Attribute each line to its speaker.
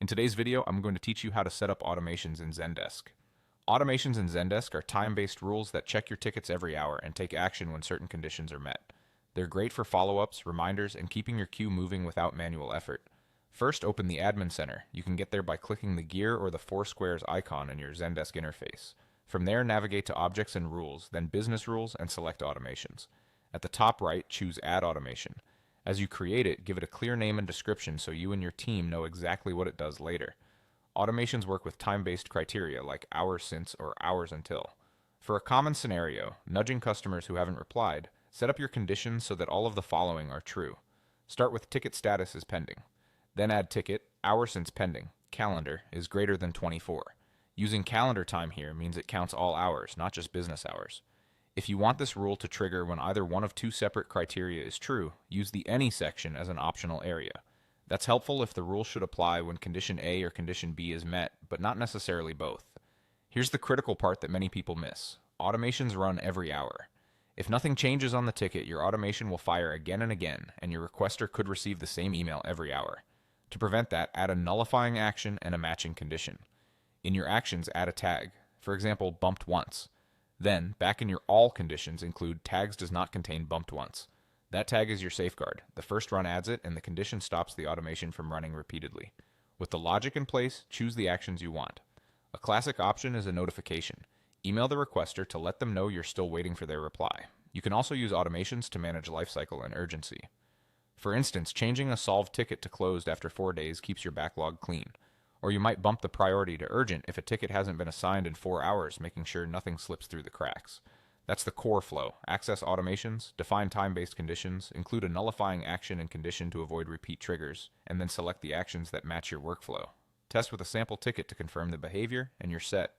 Speaker 1: In today's video, I'm going to teach you how to set up automations in Zendesk. Automations in Zendesk are time-based rules that check your tickets every hour and take action when certain conditions are met. They're great for follow-ups, reminders, and keeping your queue moving without manual effort. First, open the Admin Center. You can get there by clicking the gear or the four squares icon in your Zendesk interface. From there, navigate to Objects and Rules, then Business Rules, and select Automations. At the top right, choose Add Automation. As you create it, give it a clear name and description so you and your team know exactly what it does later. Automations work with time-based criteria like hours since or hours until. For a common scenario, nudging customers who haven't replied, set up your conditions so that all of the following are true. Start with ticket status is pending. Then add ticket, hour since pending, calendar is greater than 24. Using calendar time here means it counts all hours, not just business hours. If you want this rule to trigger when either one of two separate criteria is true, use the Any section as an optional area. That's helpful if the rule should apply when condition A or condition B is met, but not necessarily both. Here's the critical part that many people miss. Automations run every hour. If nothing changes on the ticket, your automation will fire again and again, and your requester could receive the same email every hour. To prevent that, add a nullifying action and a matching condition. In your actions, add a tag. For example, bumped once. Then, back in your all conditions, include tags does not contain bumped once. That tag is your safeguard. The first run adds it, and the condition stops the automation from running repeatedly. With the logic in place, choose the actions you want. A classic option is a notification. Email the requester to let them know you're still waiting for their reply. You can also use automations to manage lifecycle and urgency. For instance, changing a solved ticket to closed after 4 days keeps your backlog clean. Or you might bump the priority to urgent if a ticket hasn't been assigned in 4 hours, making sure nothing slips through the cracks. That's the core flow. Access automations, define time-based conditions, include a nullifying action and condition to avoid repeat triggers, and then select the actions that match your workflow. Test with a sample ticket to confirm the behavior, and you're set.